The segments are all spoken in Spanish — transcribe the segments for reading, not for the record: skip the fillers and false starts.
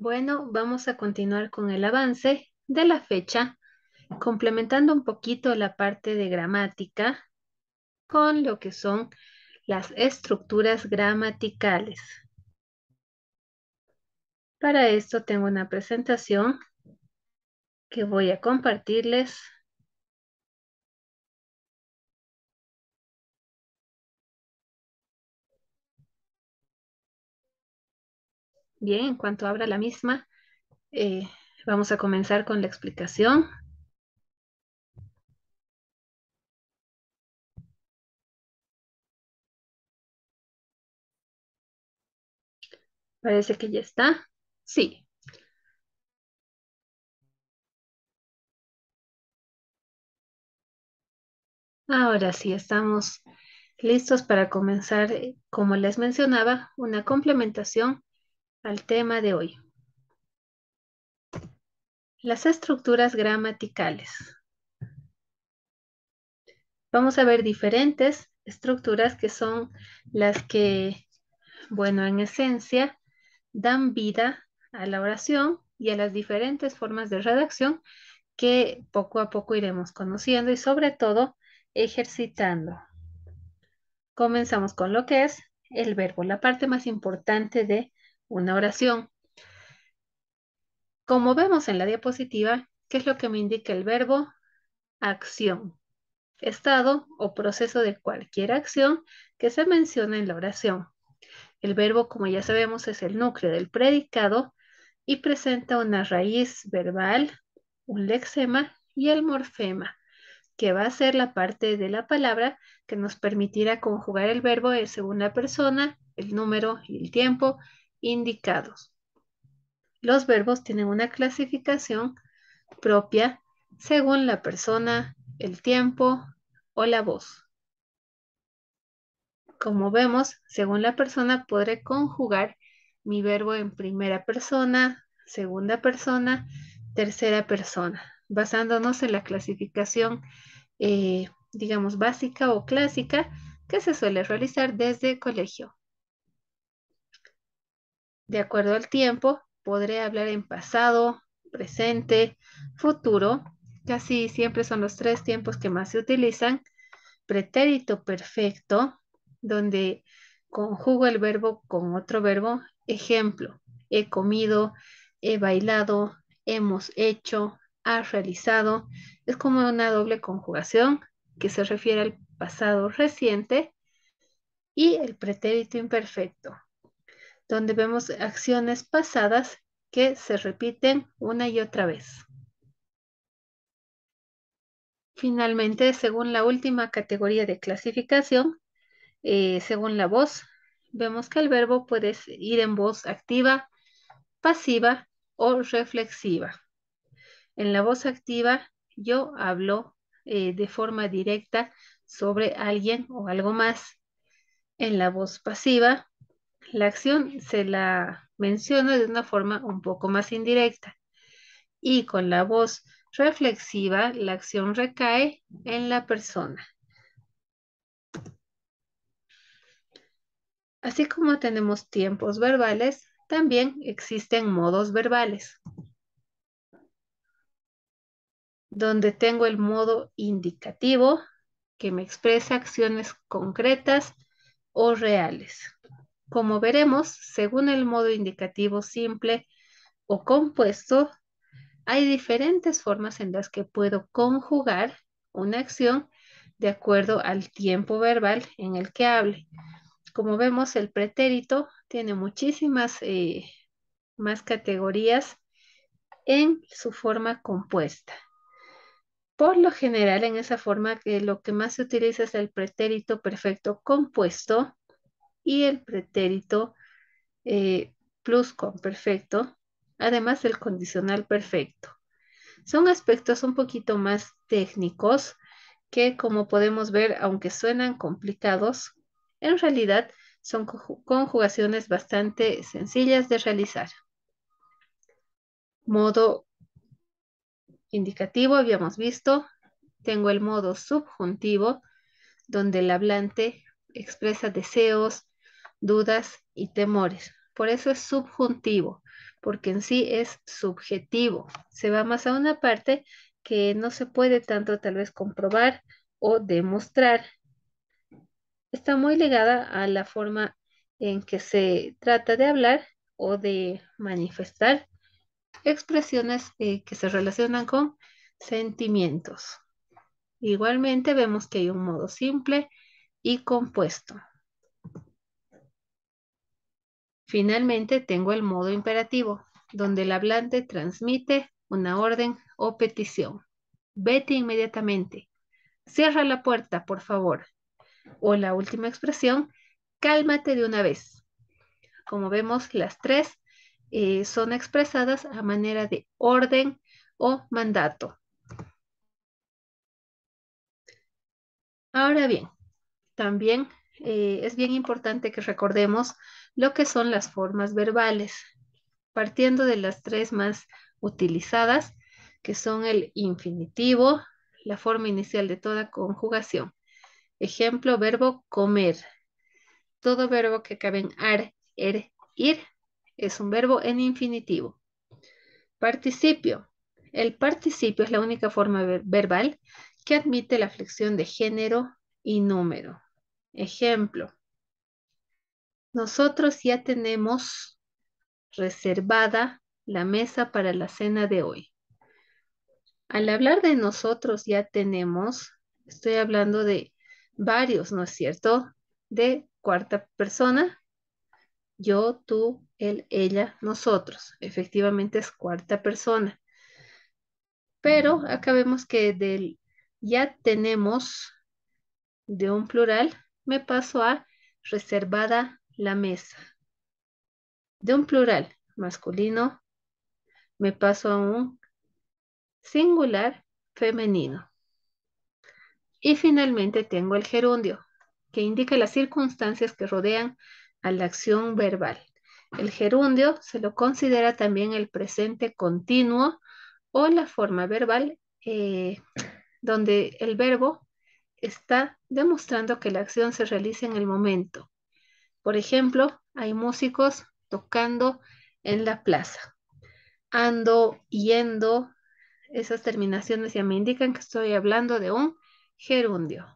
Bueno, vamos a continuar con el avance de la fecha, complementando un poquito la parte de gramática con lo que son las estructuras gramaticales. Para esto tengo una presentación que voy a compartirles. Bien, en cuanto abra la misma, eh, vamos a comenzar con la explicación. Parece que ya está. Sí, ahora sí estamos listos para comenzar, como les mencionaba, una complementación al tema de hoy. Las estructuras gramaticales. Vamos a ver diferentes estructuras que son las que, bueno, en esencia, dan vida a la oración y a las diferentes formas de redacción que poco a poco iremos conociendo y sobre todo ejercitando. Comenzamos con lo que es el verbo, la parte más importante de una oración. Como vemos en la diapositiva, ¿qué es lo que me indica el verbo? Acción. Estado o proceso de cualquier acción que se menciona en la oración. El verbo, como ya sabemos, es el núcleo del predicado y presenta una raíz verbal, un lexema y el morfema, que va a ser la parte de la palabra que nos permitirá conjugar el verbo según la persona, el número y el tiempo indicados. Los verbos tienen una clasificación propia según la persona, el tiempo o la voz. Como vemos, según la persona podré conjugar mi verbo en primera persona, segunda persona, tercera persona, basándonos en la clasificación, digamos, básica o clásica que se suele realizar desde colegio. De acuerdo al tiempo, podré hablar en pasado, presente, futuro. Casi siempre son los tres tiempos que más se utilizan. Pretérito perfecto, donde conjugo el verbo con otro verbo. Ejemplo, he comido, he bailado, hemos hecho, has realizado. Es como una doble conjugación que se refiere al pasado reciente y el pretérito imperfecto, donde vemos acciones pasadas que se repiten una y otra vez. Finalmente, según la última categoría de clasificación, según la voz, vemos que el verbo puede ir en voz activa, pasiva o reflexiva. En la voz activa, yo hablo de forma directa sobre alguien o algo más. En la voz pasiva, la acción se la menciona de una forma un poco más indirecta. Y con la voz reflexiva, la acción recae en la persona. Así como tenemos tiempos verbales, también existen modos verbales, donde tengo el modo indicativo, que me expresa acciones concretas o reales. Como veremos, según el modo indicativo simple o compuesto, hay diferentes formas en las que puedo conjugar una acción de acuerdo al tiempo verbal en el que hable. Como vemos, el pretérito tiene muchísimas más categorías en su forma compuesta. Por lo general, en esa forma, lo que más se utiliza es el pretérito perfecto compuesto y el pretérito pluscuamperfecto, además del condicional perfecto. Son aspectos un poquito más técnicos que, como podemos ver, aunque suenan complicados, en realidad son conjugaciones bastante sencillas de realizar. Modo indicativo, habíamos visto. Tengo el modo subjuntivo, donde el hablante expresa deseos, dudas y temores. Por eso es subjuntivo, porque en sí es subjetivo. Se va más a una parte que no se puede tanto tal vez comprobar o demostrar. Está muy ligada a la forma en que se trata de hablar o de manifestar expresiones que se relacionan con sentimientos. Igualmente vemos que hay un modo simple y compuesto. Finalmente tengo el modo imperativo, donde el hablante transmite una orden o petición. Vete inmediatamente. Cierra la puerta, por favor. O la última expresión, cálmate de una vez. Como vemos, las tres son expresadas a manera de orden o mandato. Ahora bien, también es bien importante que recordemos lo que son las formas verbales, partiendo de las tres más utilizadas, que son el infinitivo, la forma inicial de toda conjugación. Ejemplo, verbo comer. Todo verbo que acabe en ar, ir, es un verbo en infinitivo. Participio. El participio es la única forma verbal que admite la flexión de género y número. Ejemplo, nosotros ya tenemos reservada la mesa para la cena de hoy. Al hablar de nosotros ya tenemos, estoy hablando de varios, ¿no es cierto? De cuarta persona, yo, tú, él, ella, nosotros. Efectivamente es cuarta persona. Pero acá vemos que del ya tenemos de un plural, me paso a reservada la mesa. De un plural masculino, me paso a un singular femenino. Y finalmente tengo el gerundio, que indica las circunstancias que rodean a la acción verbal. El gerundio se lo considera también el presente continuo o la forma verbal donde el verbo está demostrando que la acción se realiza en el momento. Por ejemplo, hay músicos tocando en la plaza. Ando, yendo, esas terminaciones ya me indican que estoy hablando de un gerundio.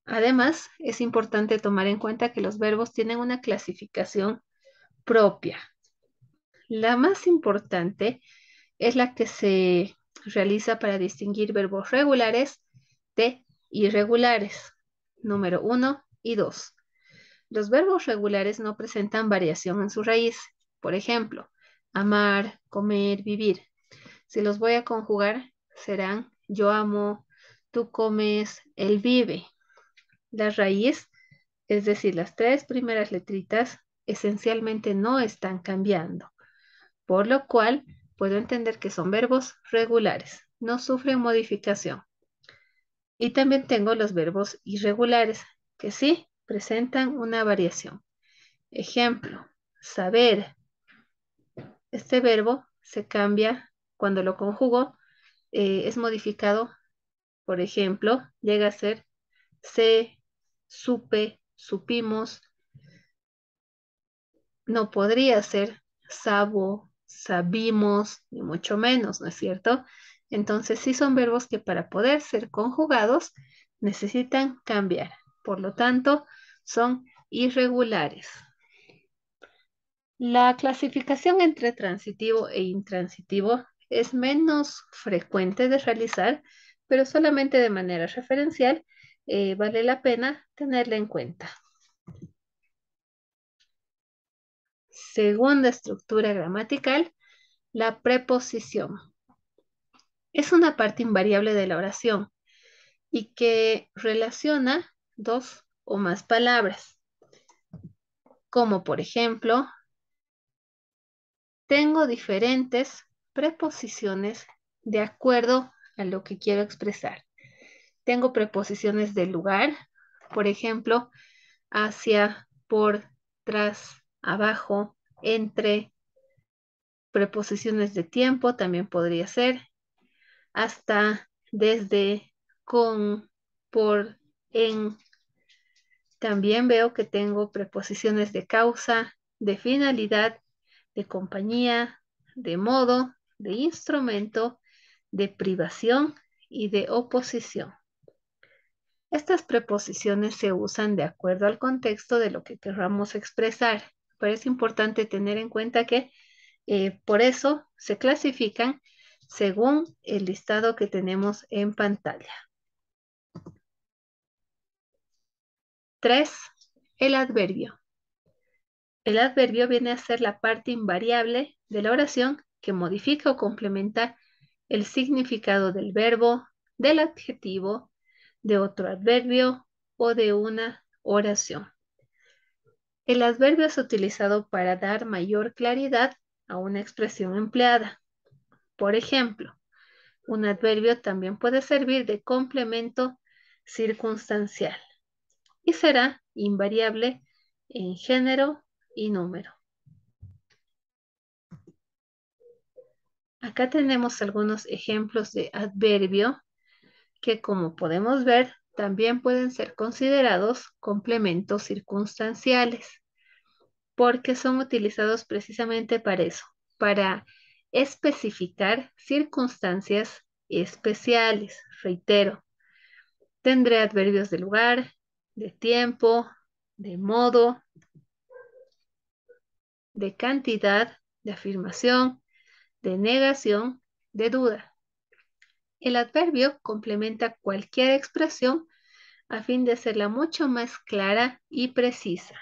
Además, es importante tomar en cuenta que los verbos tienen una clasificación propia. La más importante es la que se realiza para distinguir verbos regulares de irregulares, número 1 y 2. Los verbos regulares no presentan variación en su raíz. Por ejemplo, amar, comer, vivir. Si los voy a conjugar, serán yo amo, tú comes, él vive. La raíz, es decir, las tres primeras letritas, esencialmente no están cambiando, por lo cual puedo entender que son verbos regulares, no sufren modificación. Y también tengo los verbos irregulares, que sí presentan una variación. Ejemplo, saber. Este verbo se cambia cuando lo conjugo, es modificado, por ejemplo, llega a ser sé, supe, supimos, no podría ser sabo, sabimos, ni mucho menos, ¿no es cierto? Entonces, sí son verbos que para poder ser conjugados necesitan cambiar. Por lo tanto, son irregulares. La clasificación entre transitivo e intransitivo es menos frecuente de realizar, pero solamente de manera referencial vale la pena tenerla en cuenta. Segunda estructura gramatical, la preposición. Es una parte invariable de la oración y que relaciona dos o más palabras, como por ejemplo, tengo diferentes preposiciones de acuerdo a lo que quiero expresar. Tengo preposiciones de lugar, por ejemplo, hacia, por, tras, abajo, entre. Preposiciones de tiempo también podría ser hasta, desde, con, por, en. También veo que tengo preposiciones de causa, de finalidad, de compañía, de modo, de instrumento, de privación y de oposición. Estas preposiciones se usan de acuerdo al contexto de lo que queramos expresar, pero es importante tener en cuenta que por eso se clasifican según el listado que tenemos en pantalla. 3. El adverbio. El adverbio viene a ser la parte invariable de la oración que modifica o complementa el significado del verbo, del adjetivo, de otro adverbio o de una oración. El adverbio es utilizado para dar mayor claridad a una expresión empleada. Por ejemplo, un adverbio también puede servir de complemento circunstancial y será invariable en género y número. Acá tenemos algunos ejemplos de adverbio que, como podemos ver, también pueden ser considerados complementos circunstanciales, porque son utilizados precisamente para eso, para especificar circunstancias especiales. Reitero, tendré adverbios de lugar, de tiempo, de modo, de cantidad, de afirmación, de negación, de duda. El adverbio complementa cualquier expresión a fin de hacerla mucho más clara y precisa.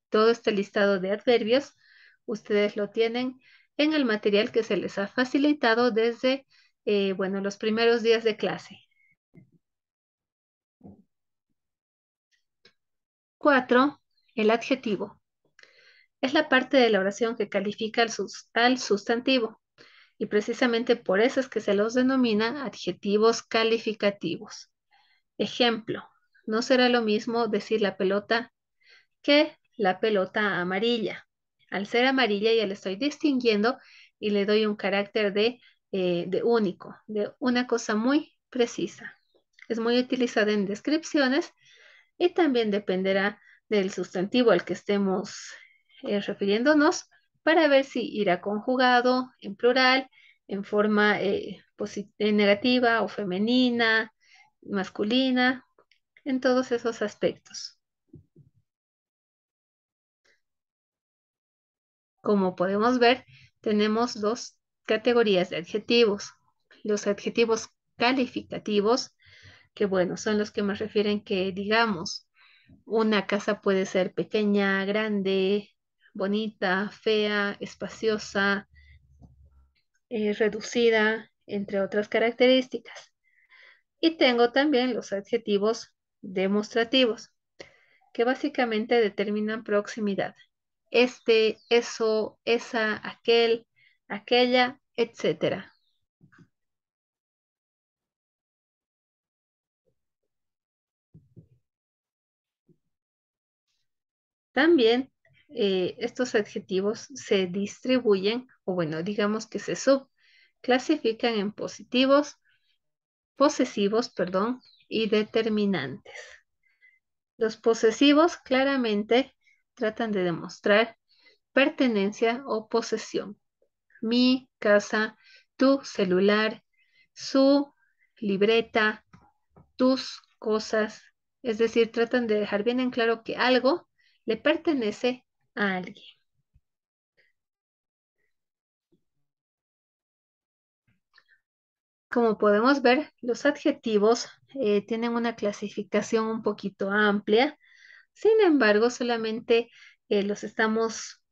Todo este listado de adverbios, ustedes lo tienen en el material que se les ha facilitado desde, los primeros días de clase. 4. El adjetivo. Es la parte de la oración que califica al sustantivo y precisamente por eso es que se los denomina adjetivos calificativos. Ejemplo, no será lo mismo decir la pelota que la pelota amarilla. Al ser amarilla ya le estoy distinguiendo y le doy un carácter de único, de una cosa muy precisa. Es muy utilizada en descripciones y también dependerá del sustantivo al que estemos refiriéndonos para ver si irá conjugado en plural, en forma negativa o femenina, masculina, en todos esos aspectos. Como podemos ver, tenemos dos categorías de adjetivos. Los adjetivos calificativos, que bueno, son los que me refieren que, digamos, una casa puede ser pequeña, grande, bonita, fea, espaciosa, reducida, entre otras características. Y tengo también los adjetivos demostrativos, que básicamente determinan proximidad. Este, eso, esa, aquel, aquella, etcétera. También estos adjetivos se distribuyen, o bueno, digamos que se subclasifican en positivos, posesivos, perdón, y determinantes. Los posesivos claramente tratan de demostrar pertenencia o posesión. Mi casa, tu celular, su libreta, tus cosas. Es decir, tratan de dejar bien en claro que algo le pertenece a alguien. Como podemos ver, los adjetivos tienen una clasificación un poquito amplia. Sin embargo, solamente los estamos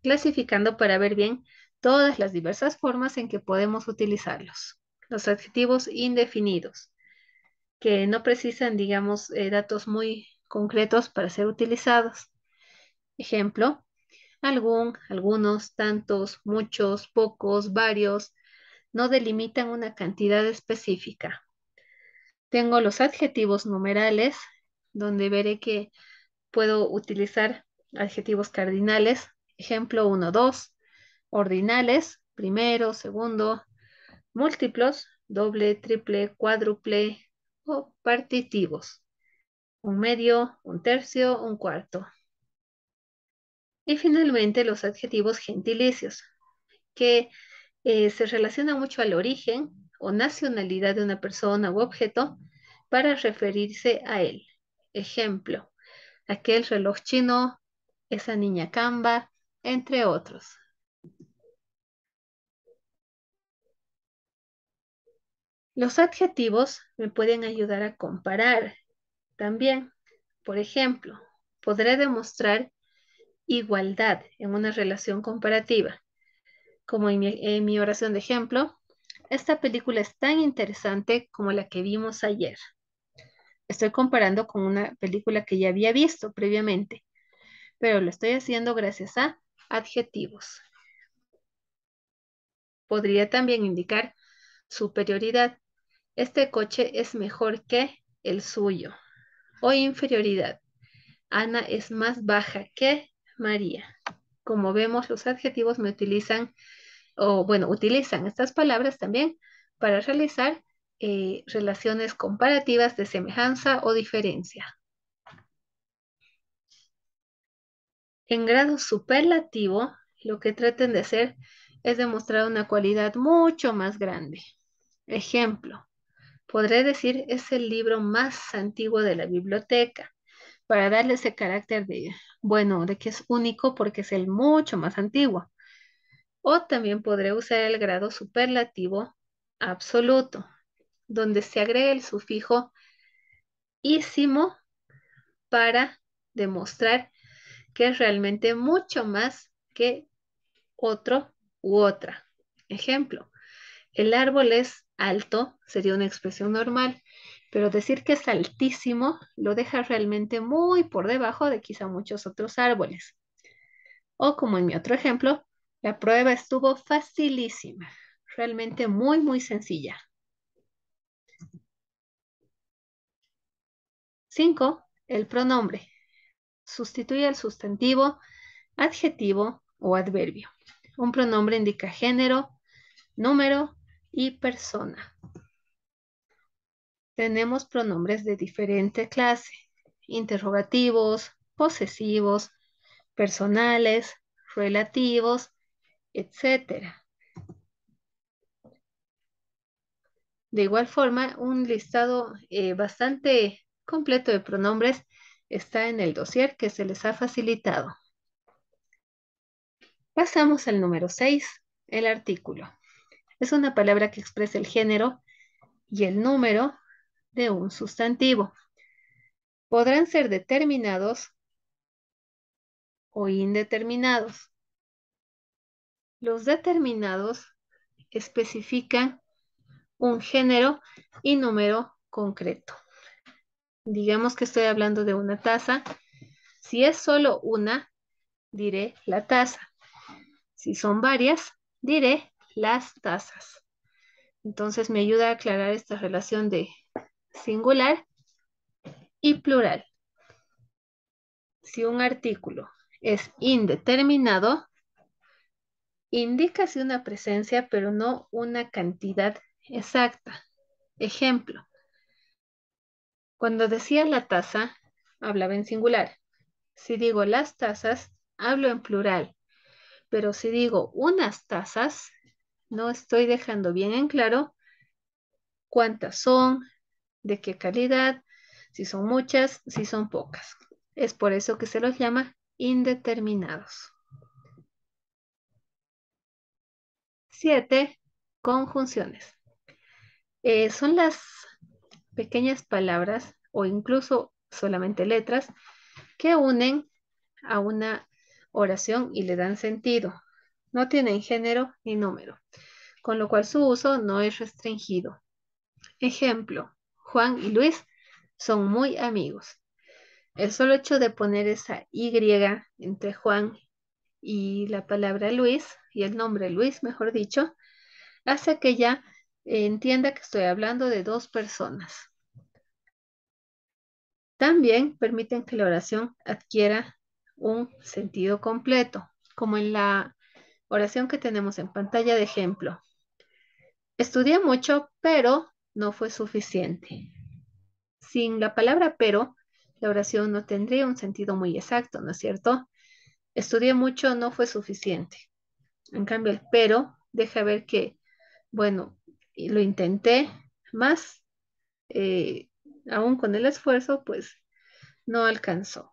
clasificando para ver bien todas las diversas formas en que podemos utilizarlos. Los adjetivos indefinidos, que no precisan, digamos, datos muy concretos para ser utilizados. Ejemplo, algún, algunos, tantos, muchos, pocos, varios, no delimitan una cantidad específica. Tengo los adjetivos numerales, donde veré que puedo utilizar adjetivos cardinales. Ejemplo 1, 2, ordinales, primero, segundo, múltiplos, doble, triple, cuádruple o partitivos. un medio, un tercio, un cuarto. Y finalmente los adjetivos gentilicios, que se relacionan mucho al origen o nacionalidad de una persona u objeto para referirse a él. Ejemplo, aquel reloj chino, esa niña camba, entre otros. Los adjetivos me pueden ayudar a comparar también. Por ejemplo, podré demostrar igualdad en una relación comparativa, como en mi oración de ejemplo. Esta película es tan interesante como la que vimos ayer. Estoy comparando con una película que ya había visto previamente, pero lo estoy haciendo gracias a adjetivos. Podría también indicar superioridad. Este coche es mejor que el suyo. O inferioridad. Ana es más baja que María. Como vemos, los adjetivos me utilizan, o bueno, utilizan estas palabras también para realizar relaciones comparativas de semejanza o diferencia. En grado superlativo, lo que traten de hacer es demostrar una cualidad mucho más grande. Ejemplo, podré decir es el libro más antiguo de la biblioteca para darle ese carácter de, bueno, de que es único porque es el mucho más antiguo. O también podré usar el grado superlativo absoluto, donde se agrega el sufijo ísimo para demostrar que es realmente mucho más que otro u otra. Ejemplo, el árbol es alto, sería una expresión normal, pero decir que es altísimo lo deja realmente muy por debajo de quizá muchos otros árboles. O como en mi otro ejemplo, la prueba estuvo facilísima, realmente muy, muy sencilla. 5. El pronombre. Sustituye al sustantivo, adjetivo o adverbio. Un pronombre indica género, número y persona. Tenemos pronombres de diferente clase, interrogativos, posesivos, personales, relativos, etcétera. De igual forma, un listado bastante completo de pronombres está en el dossier que se les ha facilitado. Pasamos al número 6, el artículo. Es una palabra que expresa el género y el número de un sustantivo. Podrán ser determinados o indeterminados. Los determinados especifican un género y número concreto. Digamos que estoy hablando de una taza. Si es solo una, diré la taza. Si son varias, diré las tazas. Entonces me ayuda a aclarar esta relación de singular y plural. Si un artículo es indeterminado, indica si una presencia, pero no una cantidad exacta. Ejemplo, cuando decía la taza, hablaba en singular. Si digo las tazas, hablo en plural. Pero si digo unas tazas, no estoy dejando bien en claro cuántas son, de qué calidad, si son muchas, si son pocas. Es por eso que se los llama indeterminados. 7. Conjunciones. Son las pequeñas palabras o incluso solamente letras que unen a una oración y le dan sentido. No tienen género ni número, con lo cual su uso no es restringido. Ejemplo, Juan y Luis son muy amigos. El solo hecho de poner esa Y entre Juan y la palabra Luis, y el nombre Luis, mejor dicho, hace que ya entienda que estoy hablando de dos personas. También permiten que la oración adquiera un sentido completo, como en la oración que tenemos en pantalla de ejemplo. Estudié mucho, pero no fue suficiente. Sin la palabra pero, la oración no tendría un sentido muy exacto, ¿no es cierto? Estudié mucho, no fue suficiente. En cambio, el pero deja ver que, bueno, y lo intenté más, eh, aún con el esfuerzo, pues no alcanzó.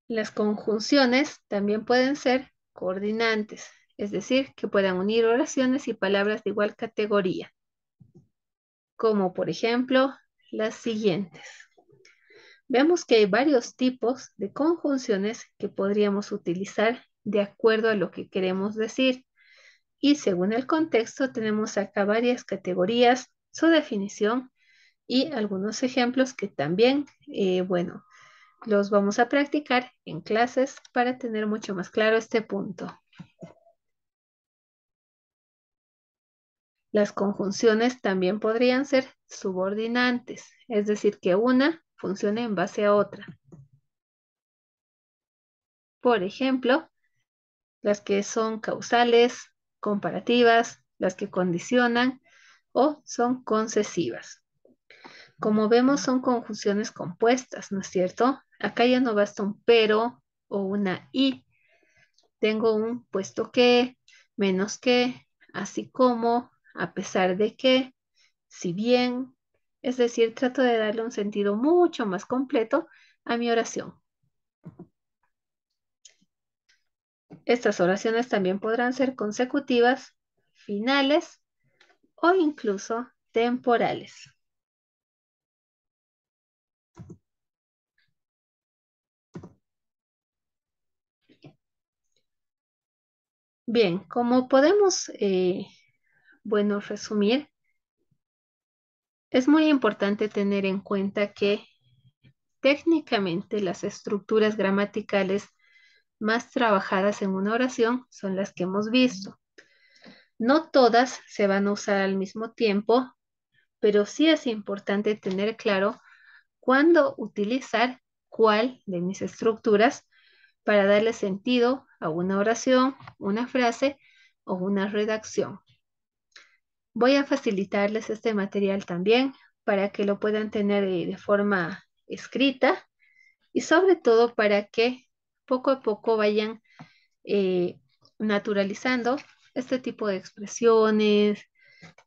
Las conjunciones también pueden ser coordinantes, es decir, que puedan unir oraciones y palabras de igual categoría, como por ejemplo las siguientes. Vemos que hay varios tipos de conjunciones que podríamos utilizar de acuerdo a lo que queremos decir. Y según el contexto, tenemos acá varias categorías, su definición y algunos ejemplos que también, bueno, los vamos a practicar en clases para tener mucho más claro este punto. Las conjunciones también podrían ser subordinantes, es decir, que una funcione en base a otra. Por ejemplo, las que son causales, comparativas, las que condicionan o son concesivas. Como vemos, son conjunciones compuestas, ¿no es cierto? Acá ya no basta un pero o una y. Tengo un puesto que, menos que, así como, a pesar de que, si bien, es decir, trato de darle un sentido mucho más completo a mi oración. Estas oraciones también podrán ser consecutivas, finales o incluso temporales. Bien, como podemos, bueno, resumir, es muy importante tener en cuenta que técnicamente las estructuras gramaticales más trabajadas en una oración son las que hemos visto. No todas se van a usar al mismo tiempo, pero sí es importante tener claro cuándo utilizar cuál de mis estructuras para darle sentido a una oración, una frase o una redacción. Voy a facilitarles este material también para que lo puedan tener de forma escrita y sobre todo para que poco a poco vayan eh, naturalizando este tipo de expresiones,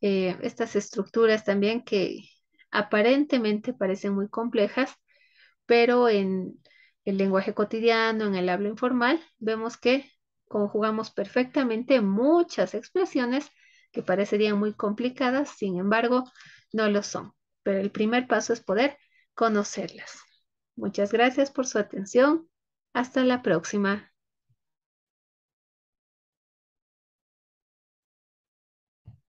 estas estructuras también que aparentemente parecen muy complejas, pero en el lenguaje cotidiano, en el habla informal, vemos que conjugamos perfectamente muchas expresiones que parecerían muy complicadas, sin embargo, no lo son. Pero el primer paso es poder conocerlas. Muchas gracias por su atención. Hasta la próxima.